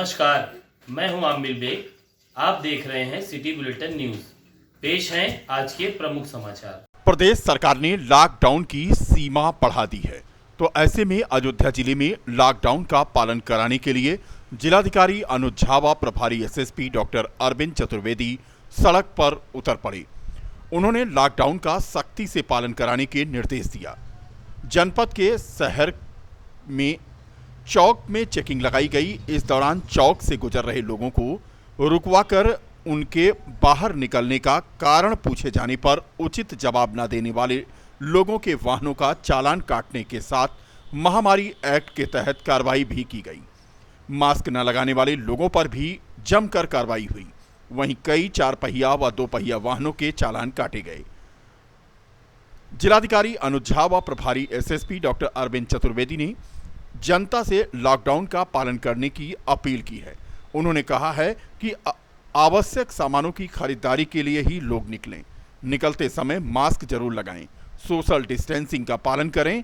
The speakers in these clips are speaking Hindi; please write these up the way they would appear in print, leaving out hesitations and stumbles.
नमस्कार, मैं हूं आमिर बेग। आप देख रहे हैं सिटी बुलेटिन न्यूज। पेश हैं आज के प्रमुख समाचार। प्रदेश सरकार ने लॉकडाउन की सीमा बढ़ा दी है, तो ऐसे में अयोध्या जिले में लॉकडाउन का पालन कराने के लिए जिलाधिकारी अनुज झा व प्रभारी एसएसपी डॉक्टर अरविंद चतुर्वेदी सड़क पर उतर पड़े। उन्होंने लॉकडाउन का सख्ती से पालन कराने के निर्देश दिया। जनपद के शहर में चौक में चेकिंग लगाई गई। इस दौरान चौक से गुजर रहे लोगों को रुकवाकर उनके बाहर निकलने का कारण पूछे जाने पर उचित जवाब न देने वाले लोगों के वाहनों का चालान काटने के साथ महामारी एक्ट के तहत कार्रवाई भी की गई। मास्क न लगाने वाले लोगों पर भी जमकर कार्रवाई हुई। वहीं कई 4 पहिया व 2 पहिया वाहनों के चालान काटे गए। जिलाधिकारी अनुज झा व प्रभारी एसएसपी डॉक्टर अरविंद चतुर्वेदी ने जनता से लॉकडाउन का पालन करने की अपील की है। उन्होंने कहा है कि आवश्यक सामानों की खरीदारी के लिए ही लोग निकलें। निकलते समय मास्क जरूर लगाएं, सोशल डिस्टेंसिंग का पालन करें।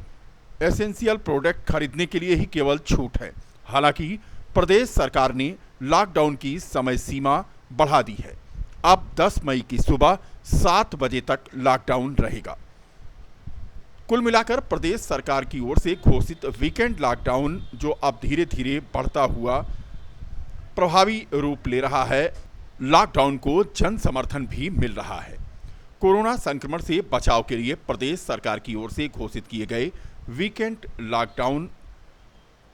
एसेंशियल प्रोडक्ट खरीदने के लिए ही केवल छूट है। हालांकि प्रदेश सरकार ने लॉकडाउन की समय सीमा बढ़ा दी है। अब 10 मई की सुबह 7 बजे तक लॉकडाउन रहेगा। कुल मिलाकर प्रदेश सरकार की ओर से घोषित वीकेंड लॉकडाउन जो अब धीरे धीरे बढ़ता हुआ प्रभावी रूप ले रहा है, लॉकडाउन को जन समर्थन भी मिल रहा है। कोरोना संक्रमण से बचाव के लिए प्रदेश सरकार की ओर से घोषित किए गए वीकेंड लॉकडाउन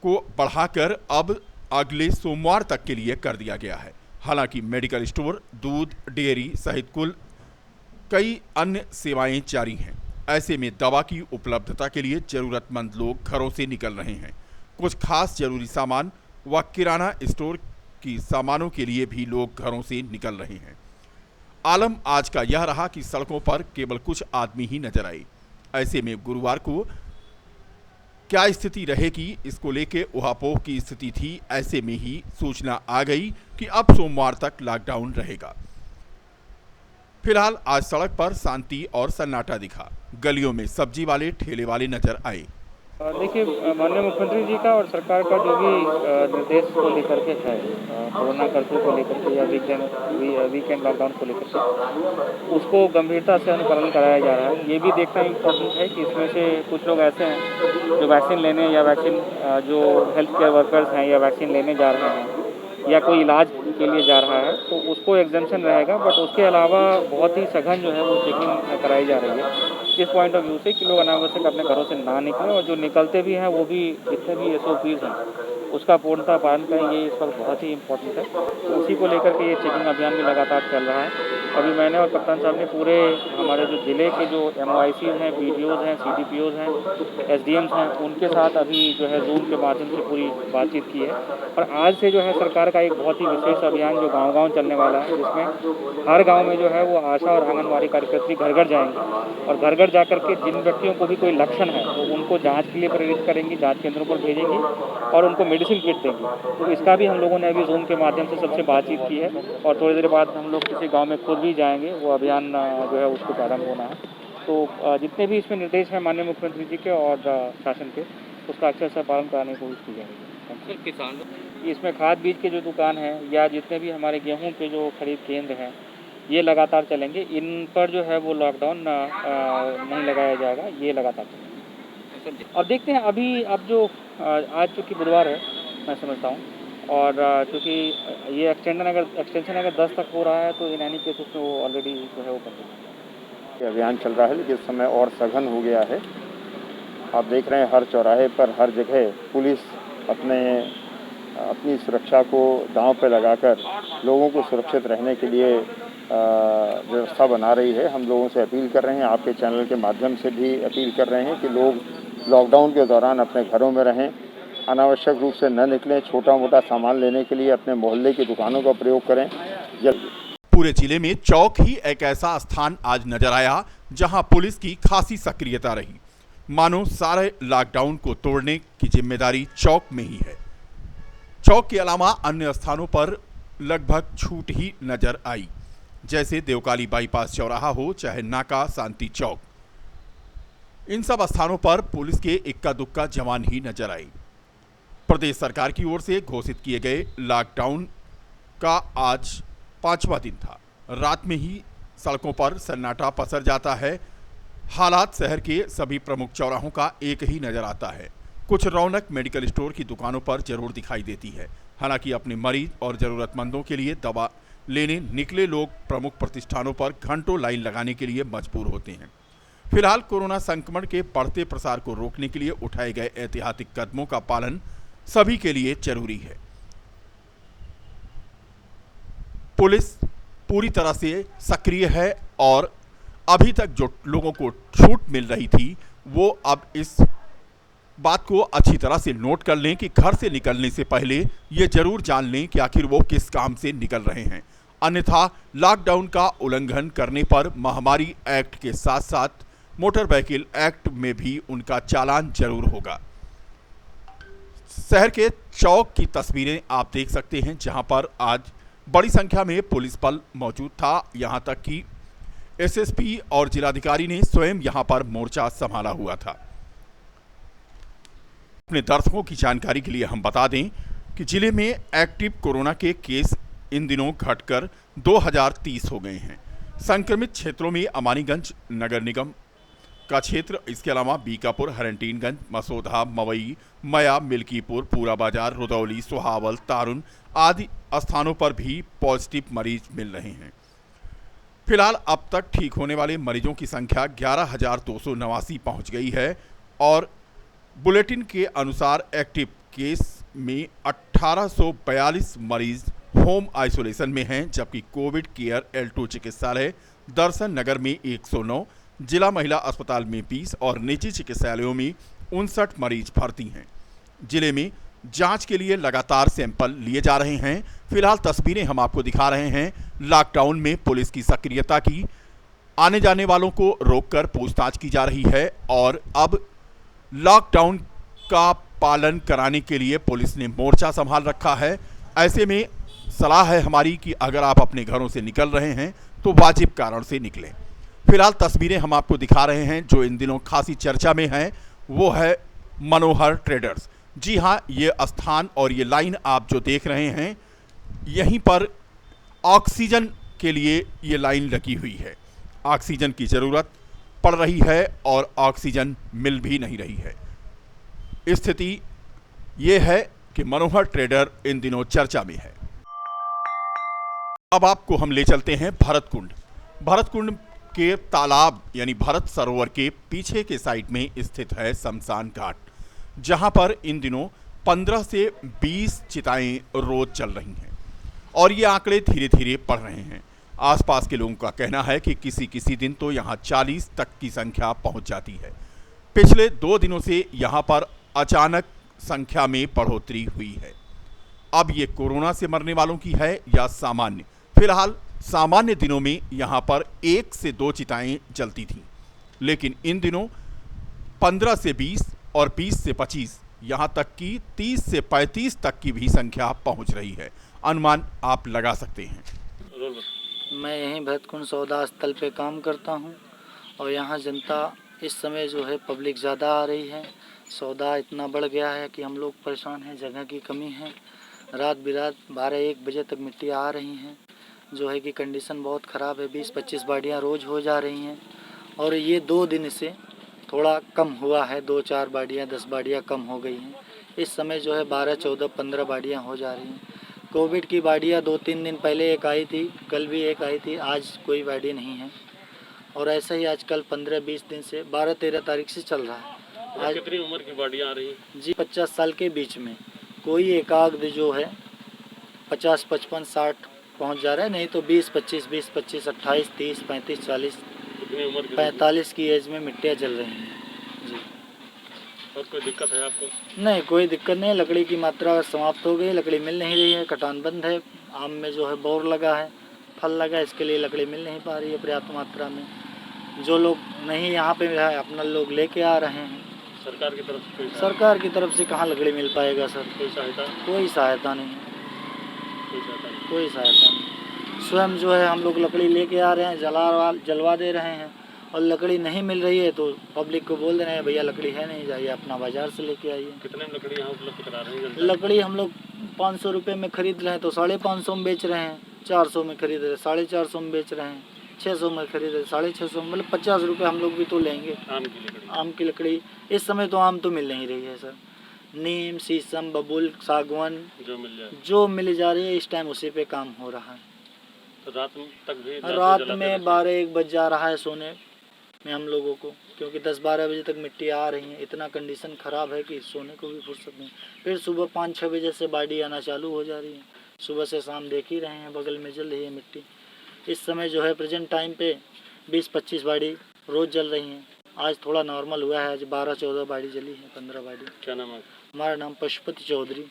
को बढ़ाकर अब अगले सोमवार तक के लिए कर दिया गया है। हालांकि मेडिकल स्टोर, दूध, डेयरी सहित कुल कई अन्य सेवाएं जारी हैं। ऐसे में दवा की उपलब्धता के लिए जरूरतमंद लोग घरों से निकल रहे हैं। कुछ खास जरूरी सामान व किराना स्टोर की सामानों के लिए भी लोग घरों से निकल रहे हैं। आलम आज का यह रहा कि सड़कों पर केवल कुछ आदमी ही नजर आए। ऐसे में गुरुवार को क्या स्थिति रहेगी, इसको लेके उहापोह की स्थिति थी। ऐसे में ही सूचना आ गई कि अब सोमवार तक लॉकडाउन रहेगा। फिलहाल आज सड़क पर शांति और सन्नाटा दिखा। गलियों में सब्जी वाले, ठेले वाले नजर आए। देखिए, माननीय मुख्यमंत्री जी का और सरकार का जो भी निर्देश को लेकर के है, कोरोना कर्फ्यू को लेकर के या वीकेंड लॉकडाउन को लेकर के, उसको गंभीरता से अनुपालन कराया जा रहा है। ये भी देखना इम्पोर्टेंट है कि इसमें से कुछ लोग ऐसे हैं जो वैक्सीन लेने या वैक्सीन जो हेल्थ केयर वर्कर्स हैं या वैक्सीन लेने जा रहे हैं या कोई इलाज के लिए जा रहा है, तो उसको एग्जेम्पशन रहेगा। बट उसके अलावा बहुत ही सघन जो है वो चेकिंग कराई जा रही है इस पॉइंट ऑफ व्यू से कि लोग अनावश्यक अपने घरों से ना निकलें, और जो निकलते भी हैं वो भी जितने भी SOPs हैं उसका पूर्णतः पालन करें। ये इस वक्त बहुत ही इम्पोर्टेंट है। तो उसी को लेकर के ये चेकिंग अभियान भी लगातार चल रहा है। अभी मैंने और कप्तान साहब ने पूरे हमारे जो ज़िले के जो MOICs हैं, BDOs हैं, CDPOs हैं, SDMs हैं, उनके साथ अभी जो है जूम के माध्यम से पूरी बातचीत की है। और आज से जो है सरकार का एक बहुत ही विशेष अभियान जो गाँव-गाँव चलने वाला है, जिसमें हर गाँव में जो है वो आशा और आंगनबाड़ी कार्यकर्त्री घर-घर जाएंगी और घर-घर जाकर के जिन व्यक्तियों को भी कोई लक्षण है तो उनको जाँच के लिए प्रेरित करेंगी, जाँच केंद्रों पर भेजेंगी और उनको मेडिसिन किट देंगी। तो इसका भी हम लोगों ने अभी जूम के माध्यम से सबसे बातचीत की है और थोड़ी देर बाद हम लोग किसी गांव में खुद भी जाएंगे। वो अभियान जो है उसको प्रारंभ होना है। तो जितने भी इसमें निर्देश हैं माननीय मुख्यमंत्री जी के और शासन के, उसका अक्षर से पालन कराने की कोशिश की जाएगी। किसान इसमें खाद बीज के जो दुकान हैं या जितने भी हमारे गेहूँ के जो खरीद केंद्र हैं, ये लगातार चलेंगे। इन पर जो है वो लॉकडाउन नहीं लगाया जाएगा, ये लगातार चलेंगे। अब देखते हैं अभी अब जो आज चूँकि बुधवार है, मैं समझता हूँ, और चूँकि ये एक्सटेंशन अगर 10 तक हो रहा है तो इन एनी केस उसमें वो ऑलरेडी जो है वो कर अभियान चल रहा है, लेकिन इस समय और सघन हो गया है। आप देख रहे हैं हर चौराहे पर हर जगह पुलिस अपनी सुरक्षा को दांव पे लगाकर लोगों को सुरक्षित रहने के लिए व्यवस्था बना रही है। हम लोगों से अपील कर रहे हैं, आपके चैनल के माध्यम से भी अपील कर रहे हैं कि लोग लॉकडाउन के दौरान अपने घरों में रहें, अनावश्यक रूप से न निकलें, छोटा मोटा सामान लेने के लिए अपने मोहल्ले की दुकानों का प्रयोग करें। पूरे जिले में चौक ही एक ऐसा स्थान आज नजर आया जहां पुलिस की खासी सक्रियता रही। मानो सारे लॉकडाउन को तोड़ने की जिम्मेदारी चौक में ही है। चौक के अलावा अन्य स्थानों पर लगभग छूट ही नजर आई, जैसे देवकाली बाईपास चौराहा हो चाहे नाका शांति चौक। इन सब स्थानों पर पुलिस के इक्का दुक्का जवान ही नजर आए। प्रदेश सरकार की ओर से घोषित किए गए लॉकडाउन का आज 5वां दिन था। रात में ही सड़कों पर सन्नाटा पसर जाता है। हालात शहर के सभी प्रमुख चौराहों का एक ही नजर आता है। कुछ रौनक मेडिकल स्टोर की दुकानों पर जरूर दिखाई देती है। हालांकि अपने मरीज और जरूरतमंदों के लिए दवा लेने निकले लोग प्रमुख प्रतिष्ठानों पर घंटों लाइन लगाने के लिए मजबूर होते हैं। फिलहाल कोरोना संक्रमण के बढ़ते प्रसार को रोकने के लिए उठाए गए ऐतिहासिक कदमों का पालन सभी के लिए जरूरी है। पुलिस पूरी तरह से सक्रिय है और अभी तक जो लोगों को छूट मिल रही थी वो अब इस बात को अच्छी तरह से नोट कर लें कि घर से निकलने से पहले ये जरूर जान लें कि आखिर वो किस काम से निकल रहे हैं। अन्यथा लॉकडाउन का उल्लंघन करने पर महामारी एक्ट के साथ साथ मोटर व्हीकल एक्ट में भी उनका चालान जरूर होगा। शहर के चौक की तस्वीरें आप देख सकते हैं, जहां पर आज बड़ी संख्या में पुलिस बल मौजूद था। यहां तक कि एसएसपी और जिलाधिकारी ने स्वयं यहां पर मोर्चा संभाला हुआ था। अपने दर्शकों की जानकारी के लिए हम बता दें कि जिले में एक्टिव कोरोना के केस इन दिनों घटकर 2030 हो गए हैं। संक्रमित क्षेत्रों में अमानीगंज नगर निगम का क्षेत्र, इसके अलावा बीकापुर, हरंटीनगंज, मसौदा, मवई, मया, मिल्कीपुर, पूरा बाजार, रुदौली, सोहावल, तारुन आदि स्थानों पर भी पॉजिटिव मरीज मिल रहे हैं। फिलहाल अब तक ठीक होने वाले मरीजों की संख्या 11,289 पहुंच गई है और बुलेटिन के अनुसार एक्टिव केस में 1842 मरीज होम आइसोलेशन में हैं, जबकि कोविड केयर L2 चिकित्सालय दर्शन नगर में 109, जिला महिला अस्पताल में 20 और निजी चिकित्सालयों में 59 मरीज भर्ती हैं। जिले में जांच के लिए लगातार सैंपल लिए जा रहे हैं। फिलहाल तस्वीरें हम आपको दिखा रहे हैं लॉकडाउन में पुलिस की सक्रियता की। आने जाने वालों को रोककर पूछताछ की जा रही है और अब लॉकडाउन का पालन कराने के लिए पुलिस ने मोर्चा संभाल रखा है। ऐसे में सलाह है हमारी कि अगर आप अपने घरों से निकल रहे हैं तो वाजिब कारण से निकलें। फिलहाल तस्वीरें हम आपको दिखा रहे हैं जो इन दिनों खासी चर्चा में है, वो है मनोहर ट्रेडर्स। जी हाँ, ये स्थान और ये लाइन आप जो देख रहे हैं, यहीं पर ऑक्सीजन के लिए ये लाइन लगी हुई है। ऑक्सीजन की ज़रूरत पड़ रही है और ऑक्सीजन मिल भी नहीं रही है। स्थिति ये है कि मनोहर ट्रेडर इन दिनों चर्चा में है। अब आपको हम ले चलते हैं भरतकुंड। भरतकुंड के तालाब यानी भरत सरोवर के पीछे के साइड में स्थित है शमशान घाट, जहां पर इन दिनों 15 से 20 चिताएं रोज चल रही हैं और ये आंकड़े धीरे धीरे बढ़ रहे हैं। आसपास के लोगों का कहना है कि किसी किसी दिन तो यहां 40 तक की संख्या पहुंच जाती है। पिछले 2 दिनों से यहां पर अचानक संख्या में बढ़ोतरी हुई है। अब ये कोरोना से मरने वालों की है या सामान्य? फिलहाल सामान्य दिनों में यहां पर 1 से 2 चिताएं जलती थीं, लेकिन इन दिनों 15 से 20 और 20 से 25, यहां तक कि 30 से 35 तक की भी संख्या पहुंच रही है। अनुमान आप लगा सकते हैं। मैं यहीं भरतकुंड सौदा स्थल पे काम करता हूं और यहां जनता इस समय जो है पब्लिक ज़्यादा आ रही है। सौदा इतना बढ़ गया है कि हम लोग परेशान हैं, जगह की कमी है। रात बिरात 12-1 बजे तक मिट्टी आ रही हैं, जो है कि कंडीशन बहुत ख़राब है। 20-25 बाड़ियाँ रोज़ हो जा रही हैं और ये 2 दिन से थोड़ा कम हुआ है। 2-4 बाड़ियाँ 10 बाड़ियाँ कम हो गई हैं। इस समय जो है 12, 14, 15 बाड़ियाँ हो जा रही हैं। कोविड की बाड़ियाँ 2-3 दिन पहले एक आई थी, कल भी एक आई थी, आज कोई बाड़ी नहीं है। और ऐसा ही आजकल 15-20 दिन से 12-13 तारीख से चल रहा है। आज कितनी उम्र की बाड़ियाँ आ रही हैं? जी 50 साल के बीच में, कोई एकाध जो है 50, 55, 60 पहुंच जा रहा है, नहीं तो 20, 25, 28, 30, 35, 40, 45 की एज में मिट्टियाँ जल रही हैं। जी, और कोई दिक्कत है आपको? नहीं, कोई दिक्कत नहीं। लकड़ी की मात्रा समाप्त हो गई, लकड़ी मिल नहीं रही है, कटान बंद है। आम में जो है बोर लगा है, फल लगा, इसके लिए लकड़ी मिल नहीं पा रही है पर्याप्त मात्रा में। जो लोग नहीं यहाँ पे है अपना लोग लेके आ रहे हैं। सरकार की तरफ से सरकार की तरफ से कहाँ लकड़ी मिल पाएगा सर? कोई सहायता? कोई सहायता नहीं है, कोई सहायता नहीं। स्वयं जो है हम लोग लकड़ी लेके आ रहे हैं, जलवा दे रहे हैं और लकड़ी नहीं मिल रही है तो पब्लिक को बोल दे रहे हैं भैया लकड़ी है नहीं, जाइए अपना बाज़ार से लेके आइए। कितने में लकड़ी यहाँ उपलब्ध करा रहे हैं? लकड़ी हम लोग 500 रुपये में ख़रीद रहे हैं तो 550 में बेच रहे हैं, 400 में खरीद रहे 450 में बेच रहे हैं, 600 में खरीद रहे 650 में, मतलब 50 रुपये हम लोग भी तो लेंगे। आम की लकड़ी इस समय तो आम तो मिल नहीं रही है सर, नीम शीशम बबूल सागवान जो मिल जा रही है इस टाइम उसी पे काम हो रहा है। तो रात तक भी रात में 12-1 बज जा रहा है सोने में हम लोगों को, क्योंकि 10-12 बजे तक मिट्टी आ रही है। इतना कंडीशन ख़राब है कि सोने को भी फुर्सत नहीं। फिर सुबह 5-6 बजे से बाड़ी आना चालू हो जा रही है, सुबह से शाम देख ही रहे हैं बगल में जल रही है मिट्टी। इस समय जो है प्रेजेंट टाइम पे 20-25 बाड़ी रोज़ जल रही हैं। आज थोड़ा नॉर्मल हुआ है, आज 12-14 बाड़ी जली है, 15 बाड़ी। क्या नाम है? हमारा नाम पशुपति चौधरी।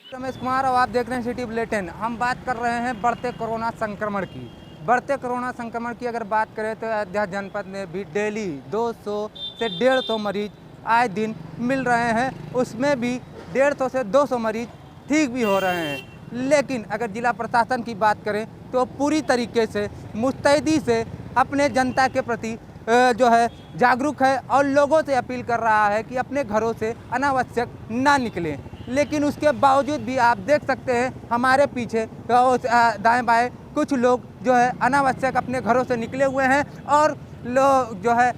रमेश कुमार और आप देख रहे हैं सिटी बुलेटिन। हम बात कर रहे हैं बढ़ते कोरोना संक्रमण की। बढ़ते कोरोना संक्रमण की अगर बात करें तो अयोध्या जनपद में भी डेली 200 से 150 मरीज आए दिन मिल रहे हैं, उसमें भी 150 से 200 मरीज ठीक भी हो रहे हैं। लेकिन अगर जिला प्रशासन की बात करें तो पूरी तरीके से मुस्तैदी से अपने जनता के प्रति जो है जागरूक है और लोगों से अपील कर रहा है कि अपने घरों से अनावश्यक ना निकलें। लेकिन उसके बावजूद भी आप देख सकते हैं हमारे पीछे दाएं बाएं कुछ लोग जो है अनावश्यक अपने घरों से निकले हुए हैं और लोग जो है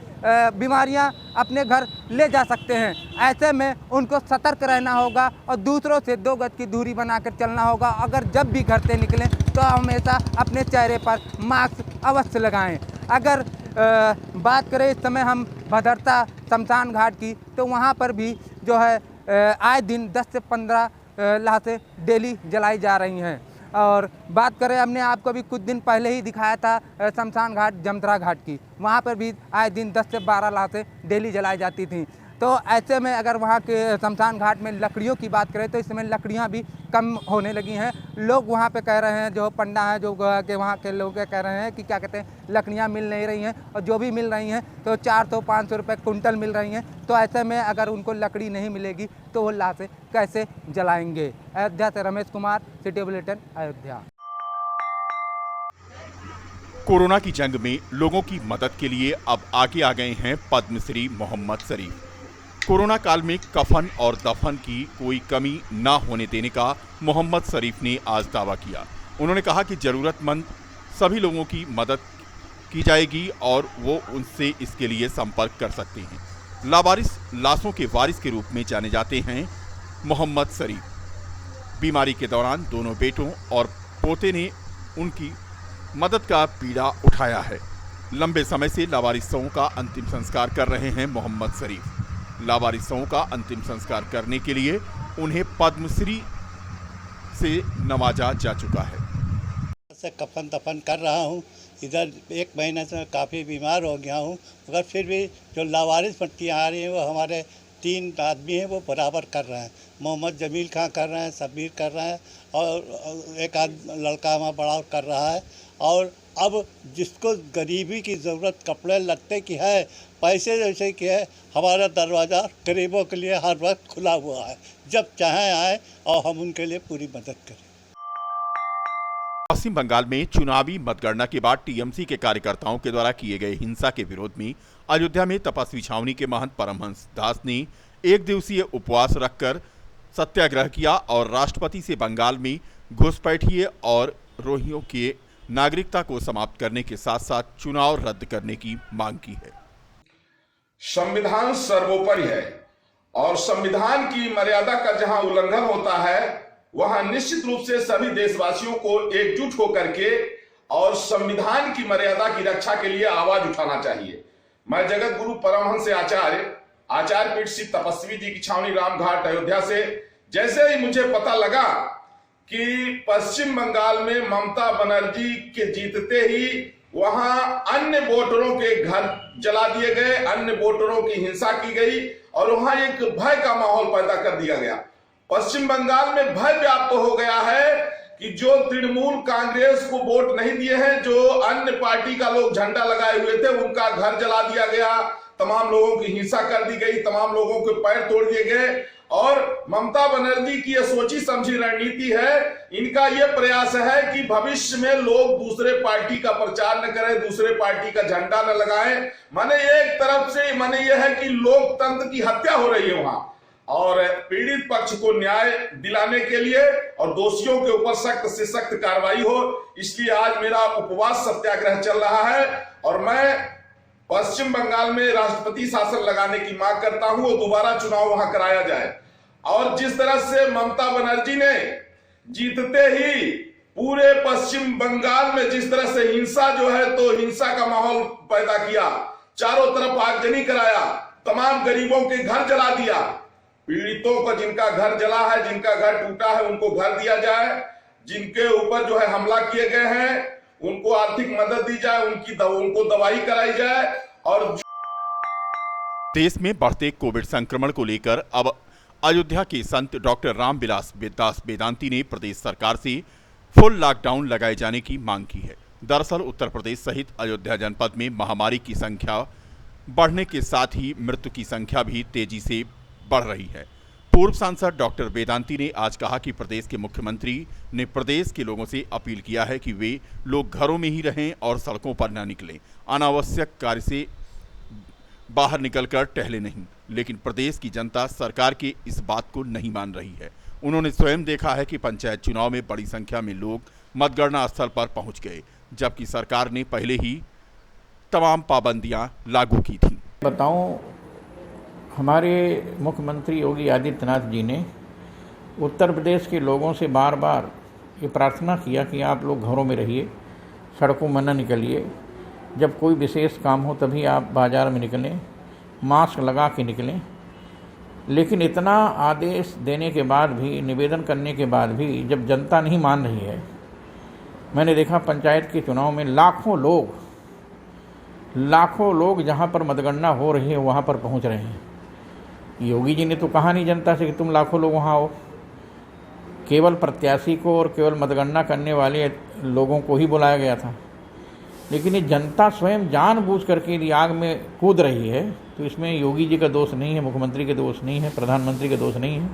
बीमारियां अपने घर ले जा सकते हैं। ऐसे में उनको सतर्क रहना होगा और दूसरों से 2 गज की दूरी बनाकर चलना होगा। अगर जब भी घर से निकलें तो हमेशा अपने चेहरे पर मास्क अवश्य लगाएं। अगर बात करें इस समय हम भदरता शमशान घाट की तो वहाँ पर भी जो है आए दिन 10 से 15 लाशें डेली जलाई जा रही हैं। और बात करें हमने आपको भी कुछ दिन पहले ही दिखाया था शमशान घाट जमथरा घाट की, वहाँ पर भी आए दिन 10 से 12 लाशें डेली जलाई जाती थीं। तो ऐसे में अगर वहाँ के शमशान घाट में लकड़ियों की बात करें तो इस समय लकड़ियाँ भी कम होने लगी हैं। लोग वहाँ पे कह रहे हैं, जो पंडा हैं जो के वहाँ के लोग कह रहे हैं कि क्या कहते हैं लकड़ियाँ मिल नहीं रही हैं और जो भी मिल रही हैं तो 400-500 रुपये कुंटल मिल रही हैं। तो ऐसे में अगर उनको लकड़ी नहीं मिलेगी तो वो लाशें कैसे जलाएंगे। अयोध्या से Ramesh Kumar, city bulletin Ayodhya. Corona की जंग में लोगों की मदद के लिए अब आगे आ गए हैं पद्मश्री मोहम्मद शरीफ। कोरोना काल में कफन और दफन की कोई कमी ना होने देने का मोहम्मद शरीफ ने आज दावा किया। उन्होंने कहा कि जरूरतमंद सभी लोगों की मदद की जाएगी और वो उनसे इसके लिए संपर्क कर सकते हैं। लावारिस लाशों के वारिस के रूप में जाने जाते हैं मोहम्मद शरीफ। बीमारी के दौरान दोनों बेटों और पोते ने उनकी मदद का पीड़ा उठाया है। लंबे समय से लावारिसों का अंतिम संस्कार कर रहे हैं मोहम्मद शरीफ। लावारिसों का अंतिम संस्कार करने के लिए उन्हें पद्मश्री से नवाजा जा चुका है। से कफन दफन कर रहा हूँ, इधर 1 महीने से काफ़ी बीमार हो गया हूँ, मगर फिर भी जो लावारिस पट्टियाँ आ रही हैं वो हमारे 3 आदमी हैं वो बराबर कर रहे हैं। मोहम्मद जमील खां कर रहे हैं, सबीर कर रहे हैं और एक लड़का हमारा बड़ा कर रहा है। और अब जिसको गरीबी की ज़रूरत कपड़े लत्ते की है, पैसे जैसे की है, हमारा दरवाज़ा गरीबों के लिए हर वक्त खुला हुआ है, जब चाहें आए और हम उनके लिए पूरी मदद करें। पश्चिम बंगाल में चुनावी मतगणना के बाद टीएमसी के कार्यकर्ताओं के द्वारा किए गए हिंसा के विरोध में अयोध्या में तपस्वी छावनी के महंत परमहंस दास ने 1 दिवसीय उपवास रखकर सत्याग्रह किया और राष्ट्रपति से बंगाल में घुसपैठिए और रोहिंग्या के नागरिकता को समाप्त करने के साथ साथ चुनाव रद्द करने की मांग की है। संविधान सर्वोपरि है और संविधान की मर्यादा का जहां उल्लंघन होता है वहां निश्चित रूप से सभी देशवासियों को एकजुट होकर के और संविधान की मर्यादा की रक्षा के लिए आवाज उठाना चाहिए। मैं जगत गुरु परमहंस आचार्य पीठ श्री तपस्वी जी की छावनी रामघाट अयोध्या से जैसे ही मुझे पता लगा कि पश्चिम बंगाल में ममता बनर्जी के जीतते ही वहां अन्य वोटरों के घर जला दिए गए, अन्य वोटरों की हिंसा की गई और वहां एक भय का माहौल पैदा कर दिया गया। पश्चिम बंगाल में भय व्याप्त हो गया है कि जो तृणमूल कांग्रेस को वोट नहीं दिए हैं, जो अन्य पार्टी का लोग झंडा लगाए हुए थे, उनका घर जला दिया गया, तमाम लोगों की हिंसा कर दी गई, तमाम लोगों के पैर तोड़ दिए गए और ममता बनर्जी की यह सोची समझी रणनीति है। इनका यह प्रयास है कि भविष्य में लोग दूसरे पार्टी का प्रचार न करें, दूसरे पार्टी का झंडा न लगाएं। माने एक तरफ से माने यह है कि लोकतंत्र की हत्या हो रही है वहां, और पीड़ित पक्ष को न्याय दिलाने के लिए और दोषियों के ऊपर सख्त से सख्त कार्रवाई हो, इसलिए आज मेरा उपवास सत्याग्रह चल रहा है। और मैं पश्चिम बंगाल में राष्ट्रपति शासन लगाने की मांग करता हूं और दोबारा चुनाव वहां कराया जाए। और जिस तरह से ममता बनर्जी ने जीतते ही पूरे पश्चिम बंगाल में जिस तरह से हिंसा जो है तो हिंसा का माहौल पैदा किया, चारों तरफ आगजनी कराया, तमाम गरीबों के घर जला दिया, पीड़ितों को जिनका घर जला है, जिनका घर टूटा है, उनको घर दिया जाए, जिनके ऊपर जो है हमला किए गए हैं उनको आर्थिक मदद दी जाए, उनको दवाई कराई जाए। और देश में बढ़ते कोविड संक्रमण को लेकर अब अयोध्या के संत डॉक्टर रामविलास दास वेदांती ने प्रदेश सरकार से फुल लॉकडाउन लगाए जाने की मांग की है। दरअसल उत्तर प्रदेश सहित अयोध्या जनपद में महामारी की संख्या बढ़ने के साथ ही मृत्यु की संख्या भी तेजी से बढ़ रही है। पूर्व सांसद डॉक्टर वेदांती ने आज कहा कि प्रदेश के मुख्यमंत्री ने प्रदेश के लोगों से अपील किया है कि वे लोग घरों में ही रहें और सड़कों पर न निकलें, अनावश्यक कार्य से बाहर निकलकर टहले नहीं। लेकिन प्रदेश की जनता सरकार के इस बात को नहीं मान रही है। उन्होंने स्वयं देखा है कि पंचायत चुनाव में बड़ी संख्या में लोग मतगणना स्थल पर पहुंच गए, जबकि सरकार ने पहले ही तमाम पाबंदियां लागू की थीं। बताऊं, हमारे मुख्यमंत्री योगी आदित्यनाथ जी ने उत्तर प्रदेश के लोगों से बार बार ये प्रार्थना किया कि आप लोग घरों में रहिए, सड़कों में न निकलिए, जब कोई विशेष काम हो तभी आप बाज़ार में निकलें, मास्क लगा के निकलें। लेकिन इतना आदेश देने के बाद भी, निवेदन करने के बाद भी जब जनता नहीं मान रही है, मैंने देखा पंचायत के चुनाव में लाखों लोग जहाँ पर मतगणना हो रही है वहाँ पर पहुँच रहे हैं। योगी जी ने तो कहा नहीं जनता से कि तुम लाखों लोग वहाँ आओ, केवल प्रत्याशी को और केवल मतगणना करने वाले लोगों को ही बुलाया गया था। लेकिन ये जनता स्वयं जानबूझ करके यदि आग में कूद रही है तो इसमें योगी जी का दोष नहीं है, मुख्यमंत्री का दोष नहीं है, प्रधानमंत्री का दोष नहीं है।